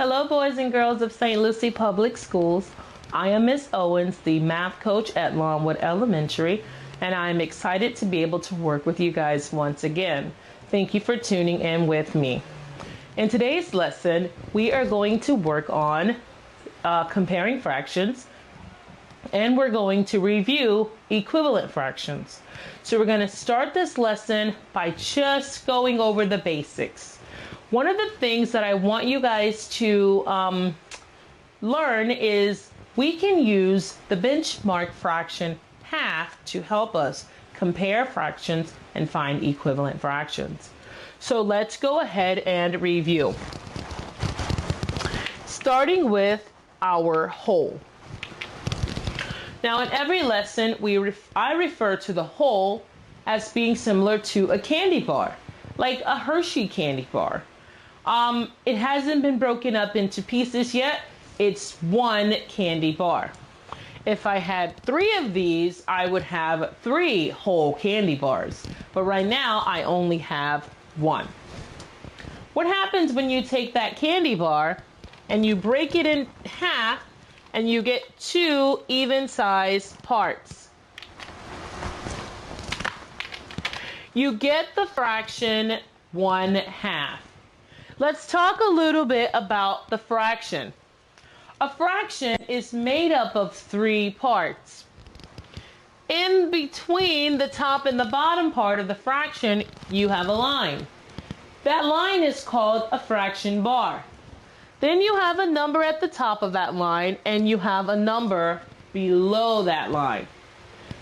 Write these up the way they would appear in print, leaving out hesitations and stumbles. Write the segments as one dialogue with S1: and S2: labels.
S1: Hello, boys and girls of St. Lucie Public Schools. I am Miss Owens, the math coach at Longwood Elementary, and I am excited to be able to work with you guys once again. Thank you for tuning in with me. In today's lesson, we are going to work on comparing fractions, and we're going to review equivalent fractions. So we're going to start this lesson by just going over the basics. One of the things that I want you guys to learn is we can use the benchmark fraction half to help us compare fractions and find equivalent fractions. So let's go ahead and review. Starting with our whole. Now in every lesson, I refer to the whole as being similar to a candy bar, like a Hershey candy bar. It hasn't been broken up into pieces yet. It's one candy bar. If I had 3 of these, I would have 3 whole candy bars. But right now, I only have 1. What happens when you take that candy bar and you break it in half and you get 2 even-sized parts? You get the fraction 1/2. Let's talk a little bit about the fraction. A fraction is made up of 3 parts. In between the top and the bottom part of the fraction, you have a line. That line is called a fraction bar. Then you have a number at the top of that line, and you have a number below that line.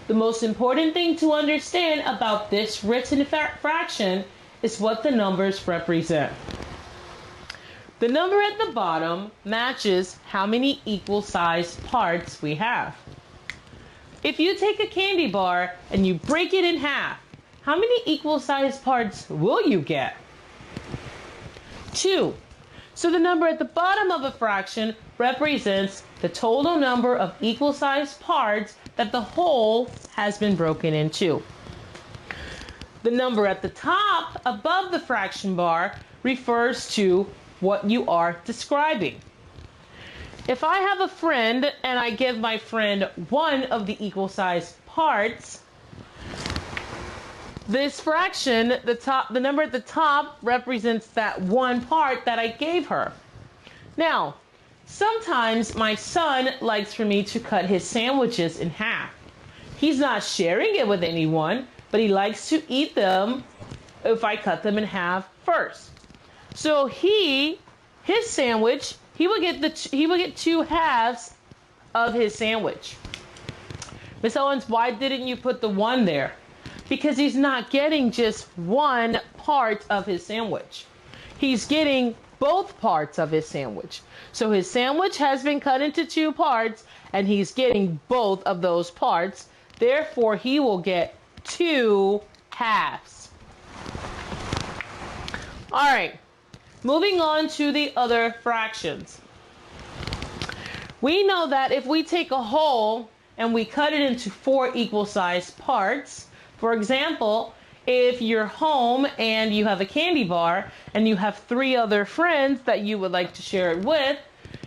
S1: The most important thing to understand about this written fraction is what the numbers represent. The number at the bottom matches how many equal-sized parts we have. If you take a candy bar and you break it in half, how many equal-sized parts will you get? 2. So the number at the bottom of a fraction represents the total number of equal-sized parts that the whole has been broken into. The number at the top above the fraction bar refers to what you are describing. If I have a friend and I give my friend 1 of the equal-sized parts, this fraction, the number at the top represents that 1 part that I gave her. Now, sometimes my son likes for me to cut his sandwiches in half. He's not sharing it with anyone, but he likes to eat them if I cut them in half first. So his sandwich, he would get 2 halves of his sandwich. Miss Owens, why didn't you put the 1 there? Because he's not getting just 1 part of his sandwich. He's getting both parts of his sandwich. So his sandwich has been cut into 2 parts, and he's getting both of those parts. Therefore, he will get 2 halves. All right. Moving on to the other fractions. We know that if we take a whole and we cut it into 4 equal-sized parts, for example, if you're home and you have a candy bar and you have 3 other friends that you would like to share it with,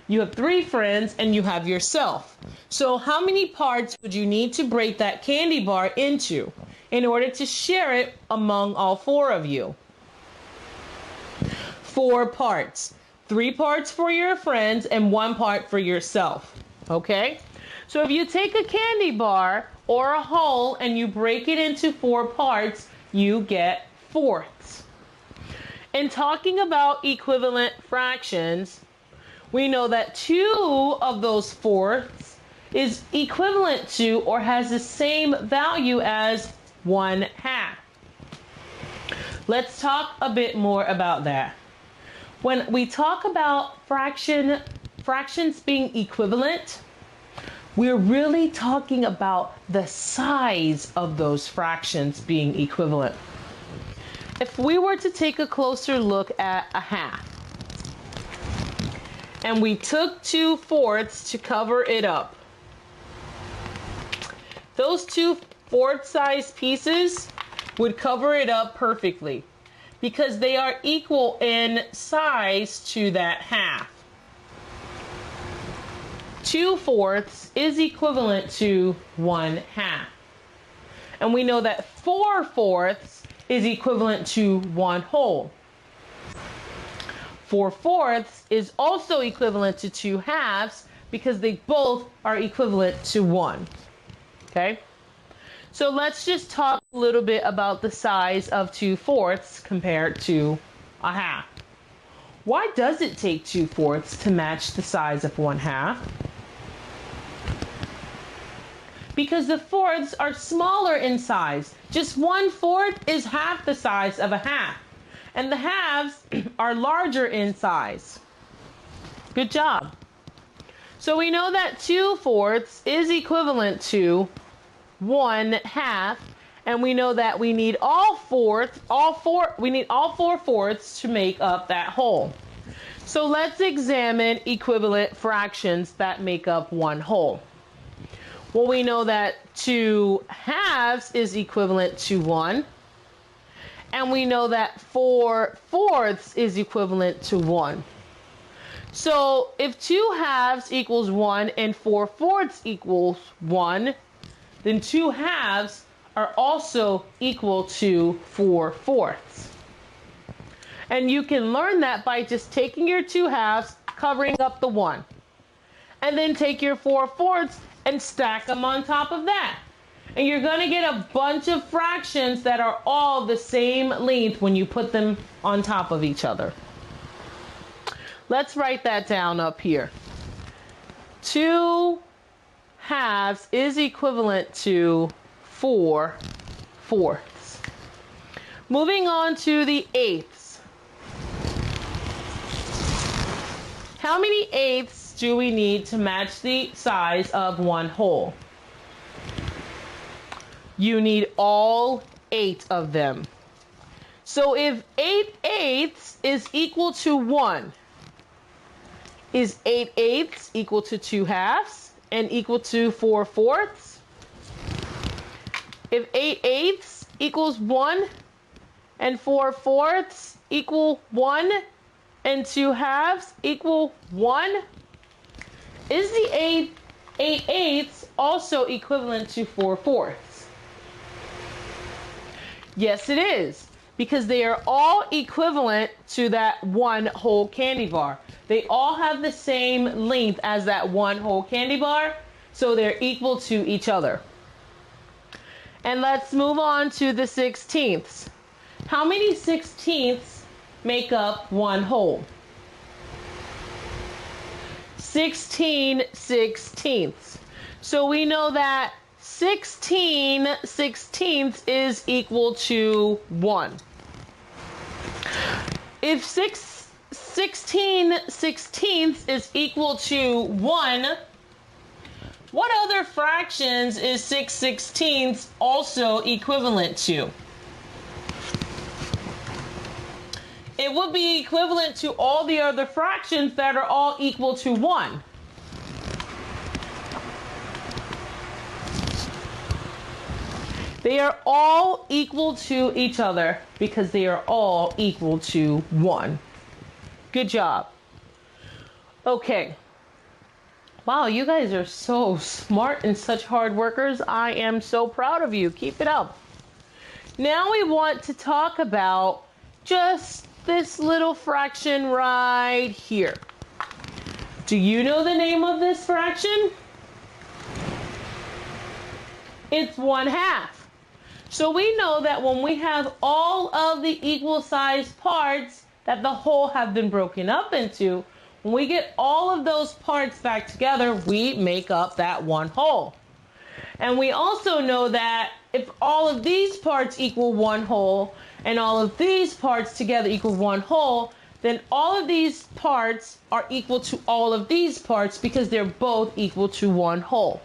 S1: you have 3 friends and you have yourself. So how many parts would you need to break that candy bar into in order to share it among all 4 of you? 4 parts. 3 parts for your friends and 1 part for yourself. Okay? So if you take a candy bar or a whole and you break it into 4 parts, you get fourths. In talking about equivalent fractions, we know that 2 of those fourths is equivalent to or has the same value as 1/2. Let's talk a bit more about that. When we talk about fractions being equivalent, we're really talking about the size of those fractions being equivalent. If we were to take a closer look at a half, and we took 2 fourths to cover it up, those 2 fourth-sized pieces would cover it up perfectly, because they are equal in size to that half. 2/4 is equivalent to 1/2. And we know that 4/4 is equivalent to 1/2. 4/4 is also equivalent to 2/2 because they both are equivalent to 1. Okay? So let's just talk a little bit about the size of 2/4 compared to 1/2. Why does it take 2/4 to match the size of 1/2? Because the fourths are smaller in size. Just 1/4 is half the size of a half. And the halves are larger in size. Good job. So we know that 2/4 is equivalent to 1/2, and we know that we need all four fourths to make up that whole. So let's examine equivalent fractions that make up one whole. Well, we know that 2/2 is equivalent to 1. And we know that 4/4 is equivalent to 1. So if 2/2 equals 1 and 4/4 equals 1, then 2/2 are also equal to 4/4. And you can learn that by just taking your 2/2, covering up the 1. And then take your 4/4 and stack them on top of that. And you're going to get a bunch of fractions that are all the same length when you put them on top of each other. Let's write that down up here. 2/2 is equivalent to 4/4. Moving on to the eighths. How many eighths do we need to match the size of one whole? You need all 8 of them. So if 8/8 is equal to 1, is 8/8 equal to 2/2 and equal to 4/4? If 8/8 equals 1 and 4/4 equal 1 and 2/2 equal 1, is the 8/8 also equivalent to 4/4? Yes, it is, because they are all equivalent to that one whole candy bar. They all have the same length as that one whole candy bar, so they're equal to each other. And let's move on to the 16ths. How many 16ths make up one whole? 16 16ths. So we know that 16 16ths is equal to 1. If 16 16ths is equal to 1, what other fractions is 6 16ths also equivalent to? It would be equivalent to all the other fractions that are all equal to 1. They are all equal to each other because they are all equal to 1. Good job. Okay. Wow, you guys are so smart and such hard workers. I am so proud of you. Keep it up. Now we want to talk about just this little fraction right here. Do you know the name of this fraction? It's 1/2. So we know that when we have all of the equal sized parts that the whole have been broken up into, when we get all of those parts back together, we make up that one whole. And we also know that if all of these parts equal one whole and all of these parts together equal one whole, then all of these parts are equal to all of these parts because they're both equal to one whole.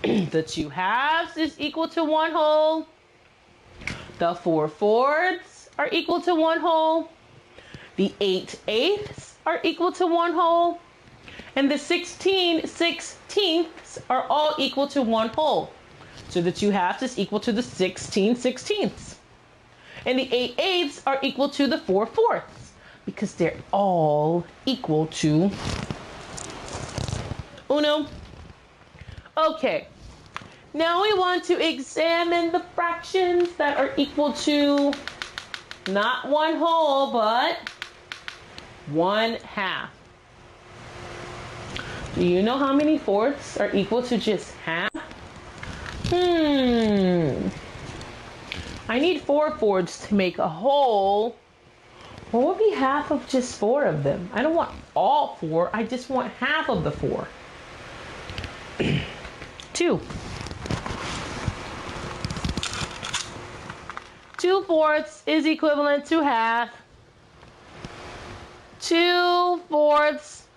S1: The 2/2 is equal to one whole. The 4/4 are equal to one whole. The 8/8 are equal to one whole. And the 16 16ths are all equal to one whole. So the 2/2 is equal to the 16 16ths. And the 8/8 are equal to the 4/4 because they're all equal to Uno. Okay. Now we want to examine the fractions that are equal to not 1/2, but 1/2. Do you know how many fourths are equal to just half? I need 4 fourths to make a whole. What would be half of just 4 of them? I don't want all 4. I just want half of the 4. 2. 2 fourths is equivalent to half. 2 fourths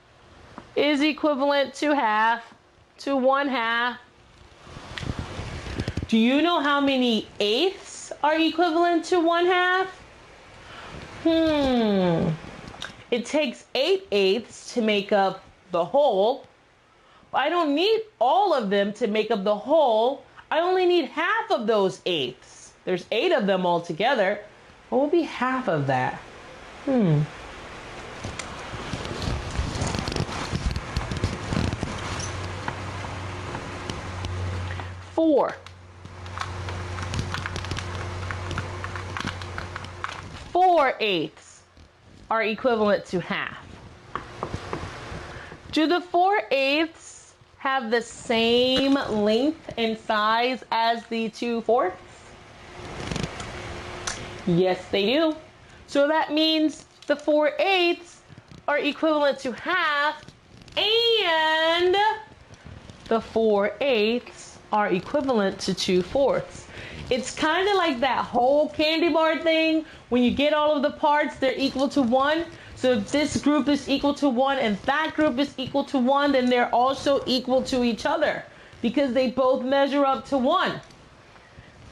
S1: is equivalent to half, to 1/2. Do you know how many eighths are equivalent to 1/2? It takes 8 eighths to make up the whole. I don't need all of them to make up the whole. I only need half of those eighths. There's 8 of them altogether. What will be half of that? 4. 4 eighths are equivalent to half. Do the 4 eighths have the same length and size as the 2 fourths? Yes, they do. So that means the 4 eighths are equivalent to half, and the 4 eighths are equivalent to 2 fourths. It's kind of like that whole candy bar thing. When you get all of the parts, they're equal to 1. So if this group is equal to 1 and that group is equal to 1, then they're also equal to each other because they both measure up to 1.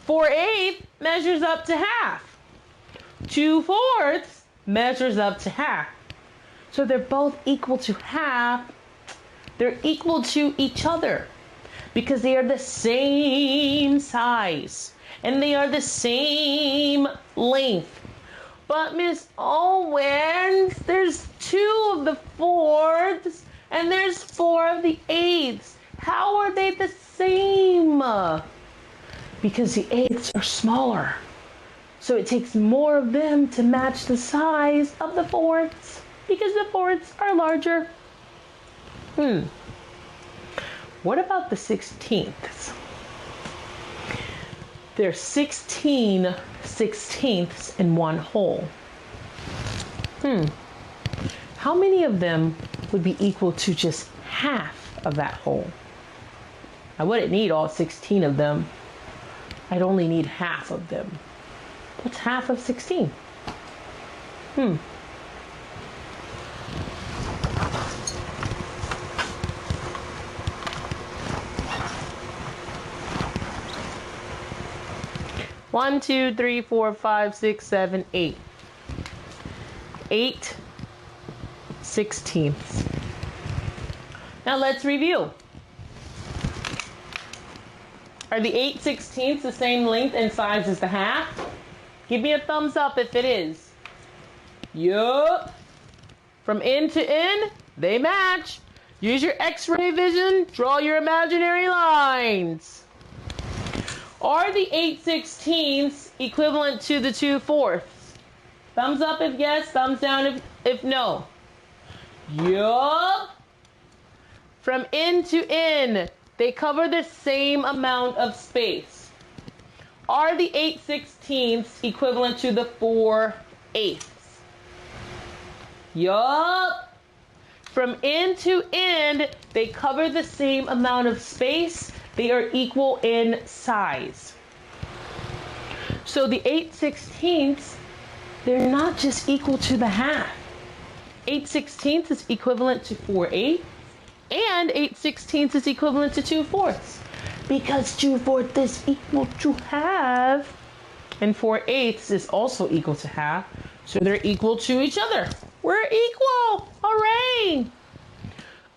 S1: 4 eighths measures up to half. 2 fourths measures up to half. So they're both equal to half. They're equal to each other because they are the same size and they are the same length. But Miss Owens, there's 2 of the fourths and there's 4 of the eighths. How are they the same? Because the eighths are smaller. So it takes more of them to match the size of the fourths because the fourths are larger. What about the 16ths? There's 16 sixteenths in one whole. How many of them would be equal to just half of that whole? I wouldn't need all 16 of them. I'd only need half of them. What's half of 16? 1, 2, 3, 4, 5, 6, 7, 8. 8 sixteenths. Now let's review. Are the 8 sixteenths the same length and size as the half? Give me a thumbs up if it is. Yup. From end to end, they match. Use your X-ray vision, draw your imaginary lines. Are the 8 sixteenths equivalent to the 2 fourths? Thumbs up if yes, thumbs down if no. Yup. From end to end, they cover the same amount of space. Are the 8 sixteenths equivalent to the 4 eighths? Yup. From end to end, they cover the same amount of space. They are equal in size. So the 8 sixteenths, they're not just equal to the half. 8 sixteenths is equivalent to 4 eighths, and 8 sixteenths is equivalent to 2 fourths. Because 2 fourths is equal to half, and 4 eighths is also equal to half, so they're equal to each other. We're equal! Hooray!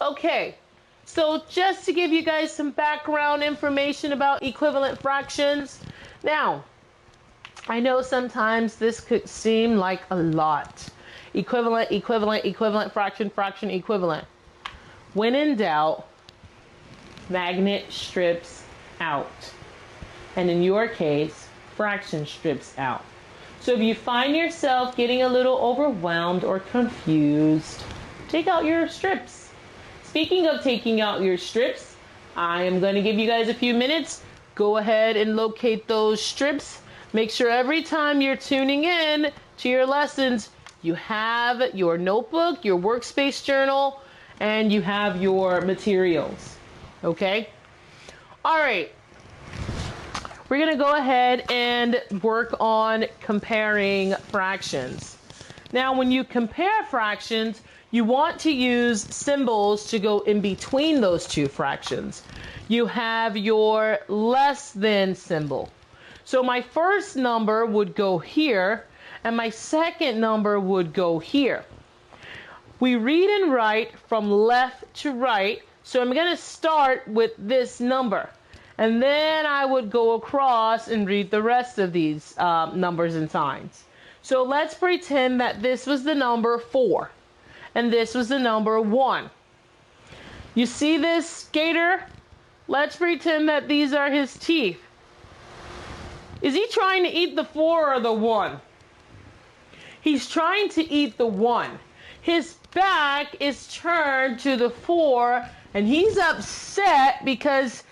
S1: Okay. So just to give you guys some background information about equivalent fractions. Now, I know sometimes this could seem like a lot. Equivalent, equivalent, equivalent, fraction, fraction, equivalent. When in doubt, magnet strips out. And in your case, fraction strips out. So if you find yourself getting a little overwhelmed or confused, take out your strips. Speaking of taking out your strips, I am going to give you guys a few minutes. Go ahead and locate those strips. Make sure every time you're tuning in to your lessons, you have your notebook, your workspace journal, and you have your materials. Okay? All right. We're going to go ahead and work on comparing fractions. Now, when you compare fractions, you want to use symbols to go in between those two fractions. You have your less than symbol. So my first number would go here, and my second number would go here. We read and write from left to right, so I'm going to start with this number. And then I would go across and read the rest of these numbers and signs. So let's pretend that this was the number 4 and this was the number 1. You see this gator? Let's pretend that these are his teeth. Is he trying to eat the 4 or the 1? He's trying to eat the 1. His back is turned to the 4 and he's upset because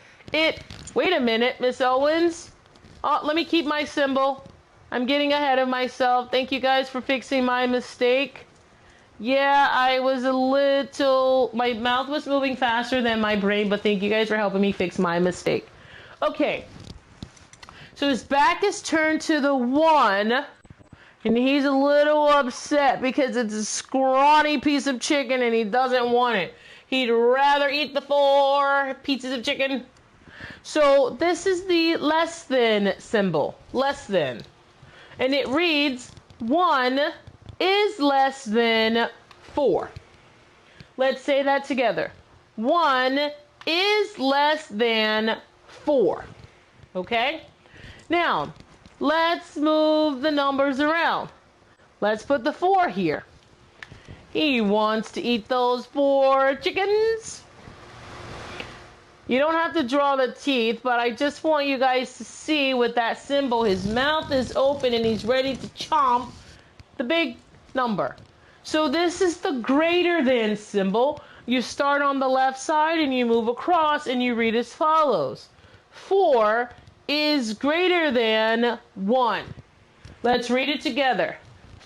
S1: wait a minute, Miss Owens. Oh, let me keep my symbol. I'm getting ahead of myself. Thank you guys for fixing my mistake. Yeah, my mouth was moving faster than my brain, but thank you guys for helping me fix my mistake. Okay. So his back is turned to the 1, and he's a little upset because it's a scrawny piece of chicken and he doesn't want it. He'd rather eat the 4 pieces of chicken. So this is the less than symbol, less than. And it reads 1 is less than 4. Let's say that together. 1 is less than 4. Okay? Now, let's move the numbers around. Let's put the 4 here. He wants to eat those 4 chickens. You don't have to draw the teeth, but I just want you guys to see with that symbol, his mouth is open and he's ready to chomp the big number. So this is the greater than symbol. You start on the left side and you move across and you read as follows. 4 is greater than 1. Let's read it together.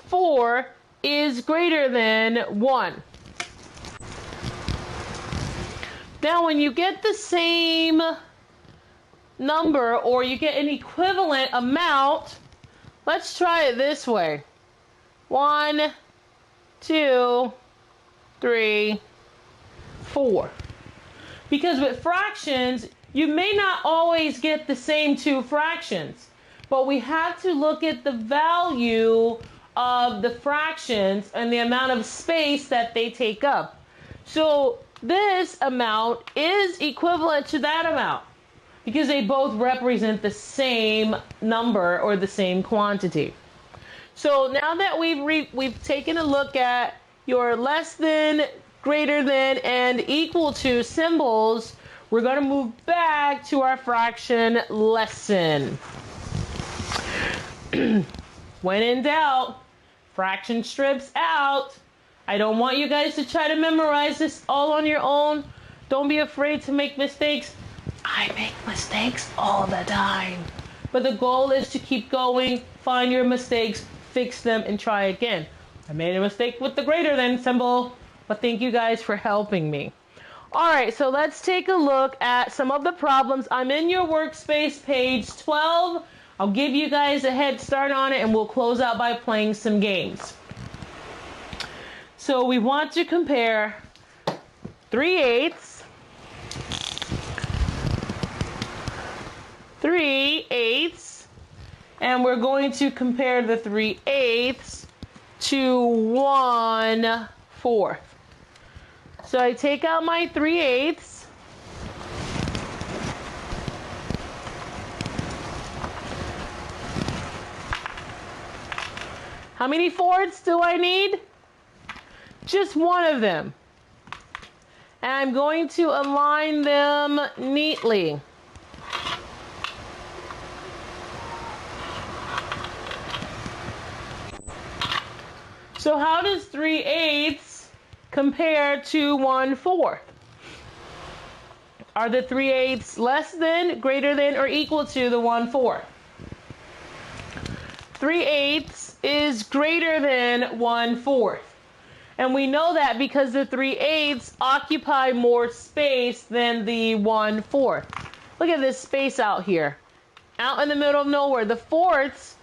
S1: 4 is greater than 1. Now, when you get the same number or you get an equivalent amount, let's try it this way. 1, 2, 3, 4. Because with fractions, you may not always get the same 2 fractions, but we have to look at the value of the fractions and the amount of space that they take up. So this amount is equivalent to that amount because they both represent the same number or the same quantity. So now that we've taken a look at your less than, greater than, and equal to symbols, we're going to move back to our fraction lesson. When in doubt, fraction strips out. I don't want you guys to try to memorize this all on your own. Don't be afraid to make mistakes. I make mistakes all the time. But the goal is to keep going, find your mistakes, fix them, and try again. I made a mistake with the greater than symbol, but thank you guys for helping me. All right, so let's take a look at some of the problems. I'm in your workspace, page 12. I'll give you guys a head start on it, and we'll close out by playing some games. So we want to compare 3/8, 3/8, and we're going to compare the 3/8 to 1/4. So I take out my 3/8. How many fourths do I need? Just one of them. And I'm going to align them neatly. So how does 3/8 compare to 1/4? Are the 3/8 less than, greater than, or equal to the 1/4? 3/8 is greater than 1/4. And we know that because the 3/8 occupy more space than the 1/4. Look at this space out here. Out in the middle of nowhere. The fourths,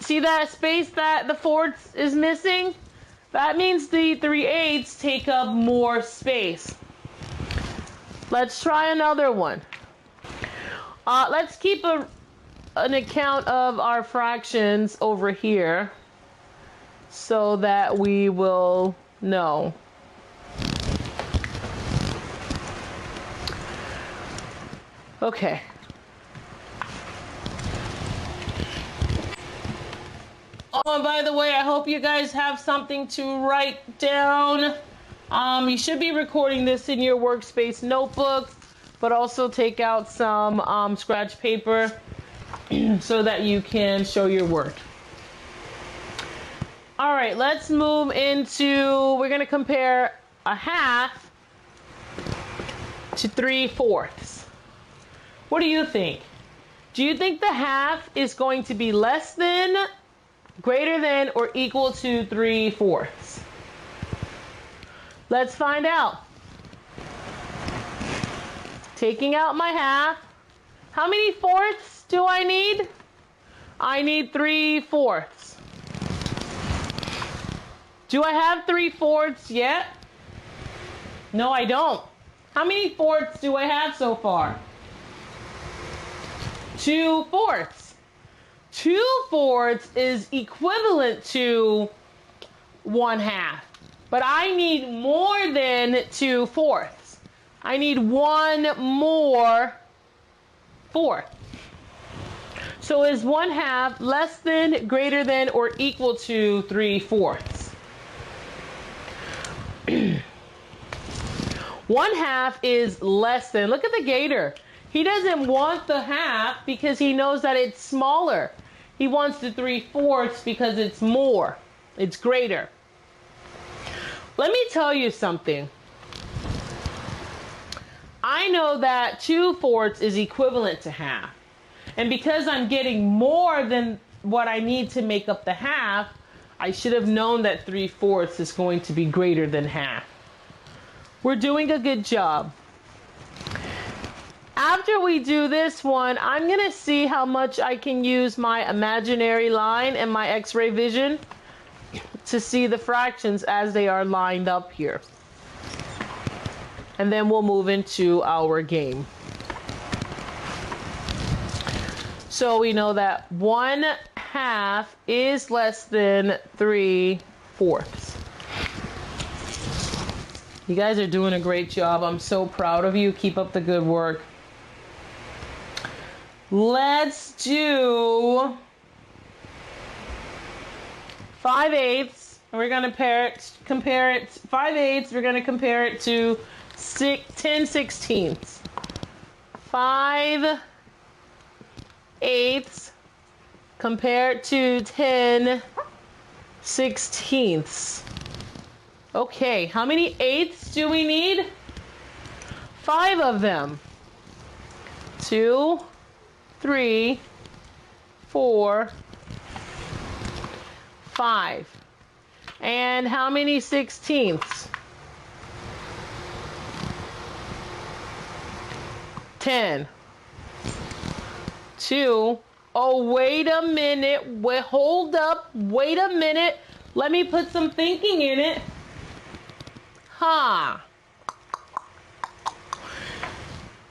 S1: see that space that the fourths is missing? That means the 3/8 take up more space. Let's try another one. Let's keep an account of our fractions over here so that we will know. Okay. Oh, and by the way, I hope you guys have something to write down. You should be recording this in your workspace notebook, but also take out some scratch paper so that you can show your work. All right, let's move into, we're going to compare a half to 3/4. What do you think? Do you think the half is going to be less than, greater than, or equal to 3/4? Let's find out. Taking out my half. How many fourths do I need? I need 3/4. Do I have 3/4 yet? No, I don't. How many fourths do I have so far? 2/4. 2/4 is equivalent to 1/2. But I need more than 2/4. I need one more fourth. So is 1/2 less than, greater than, or equal to 3/4? 1/2 is less than. Look at the gator. He doesn't want the half because he knows that it's smaller. He wants the 3/4 because it's more. It's greater. Let me tell you something. I know that 2/4 is equivalent to half. And because I'm getting more than what I need to make up the half, I should have known that 3/4 is going to be greater than half. We're doing a good job. After we do this one, I'm going to see how much I can use my imaginary line and my X-ray vision to see the fractions as they are lined up here. And then we'll move into our game. So we know that 1/2 is less than 3/4. You guys are doing a great job. I'm so proud of you. Keep up the good work. Let's do 5/8. We're going to compare it 5/8. We're going to compare it to 10/16. 5/8 compared to 10/16. Okay, how many eighths do we need? 5 of them. 2, 3, 4, 5. And how many 16ths? 10. 2. Oh, wait a minute. Wait, hold up. Wait a minute. Let me put some thinking in it. Ha.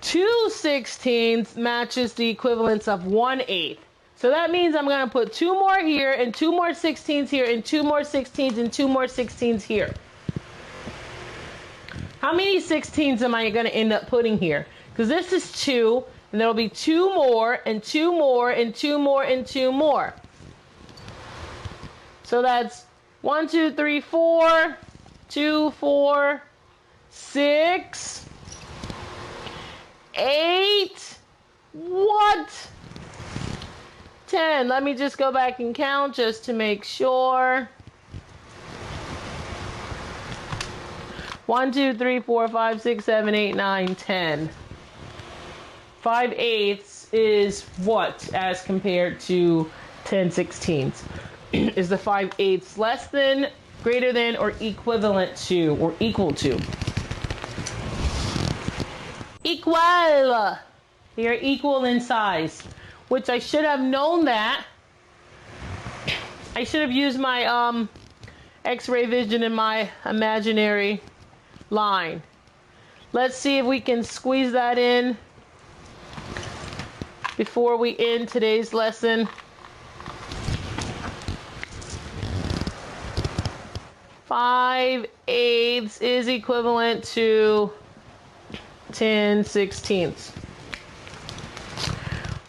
S1: 2/16 matches the equivalence of 1/8. So that means I'm going to put 2 more here, and 2 more 16s here, and 2 more 16s, and 2 more 16s here. How many 16s am I going to end up putting here? Because this is 2, and there'll be 2 more, and 2 more, and 2 more, and 2 more. So that's 1, 2, 3, 4, 2, 4, 6, 8, what? 10. Let me just go back and count just to make sure. 1, 2, 3, 4, 5, 6, 7, 8, 9, 10. 5/8 is what as compared to 10/16? Is the 5/8 less than, greater than, or equivalent to, or equal to? Equal. They are equal in size, which I should have known that. I should have used my X-ray vision in my imaginary line. Let's see if we can squeeze that in before we end today's lesson. 5/8 is equivalent to 10/16.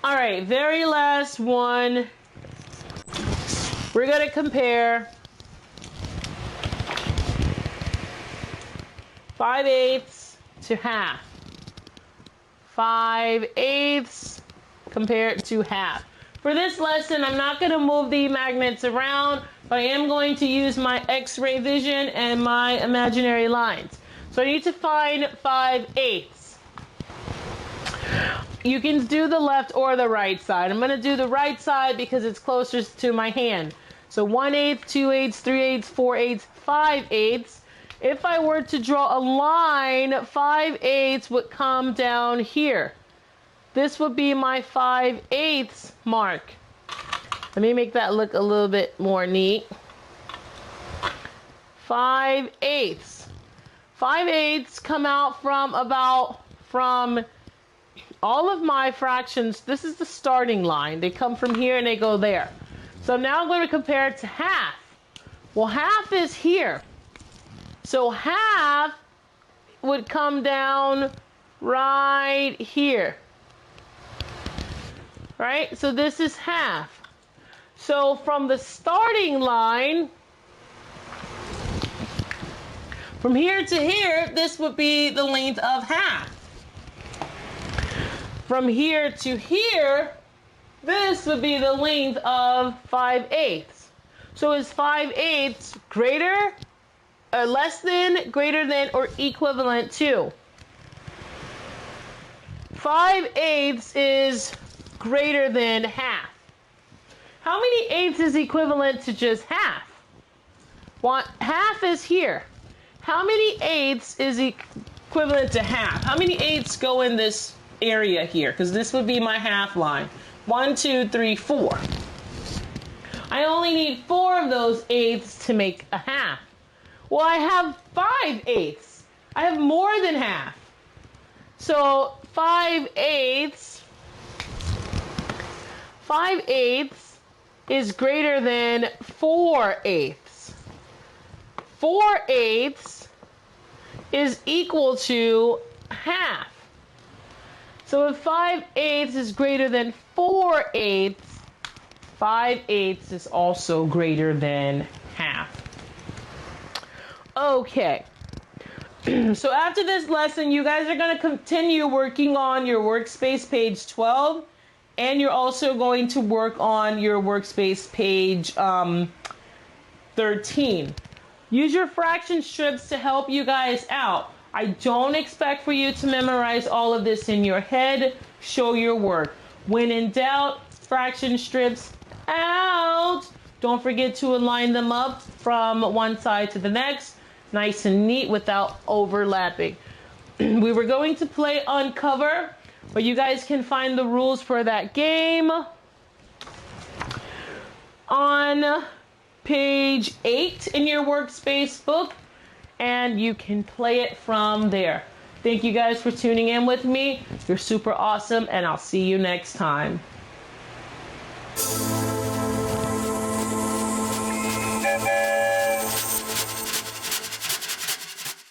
S1: All right, very last one. We're going to compare 5/8 to half. 5/8 compared to half. For this lesson, I'm not going to move the magnets around, but I am going to use my X-ray vision and my imaginary lines. So I need to find 5/8. You can do the left or the right side. I'm going to do the right side because it's closest to my hand. So 1/8, 2/8, 3/8, 4/8, 5/8. If I were to draw a line, 5/8 would come down here. This would be my 5/8 mark. Let me make that look a little bit more neat. 5/8. 5/8 come out from all of my fractions. This is the starting line. They come from here and they go there. So now I'm going to compare it to half. Well, half is here. So half would come down right here. Right? So this is half. So from the starting line, from here to here, this would be the length of half. From here to here, this would be the length of 5/8. So is 5/8 greater, or less than, greater than, or equivalent to? 5/8 is greater than half. How many eighths is equivalent to just half? Well, half is here. How many eighths is equivalent to half? How many eighths go in this area here? Because this would be my half line. 1, 2, 3, 4. I only need 4 of those eighths to make a half. Well, I have 5/8. I have more than half. So 5/8 is greater than 4/8. 4/8 is equal to half. So if 5/8 is greater than 4/8, 5/8 is also greater than half. Okay. So after this lesson, you guys are going to continue working on your workspace page 12, and you're also going to work on your workspace page 13. Use your fraction strips to help you guys out. I don't expect for you to memorize all of this in your head. Show your work. When in doubt, fraction strips out. Don't forget to align them up from one side to the next, nice and neat without overlapping. We were going to play Uncover, but you guys can find the rules for that game on page 8 in your workspace book, and you can play it from there. Thank you guys for tuning in with me. You're super awesome, and I'll see you next time.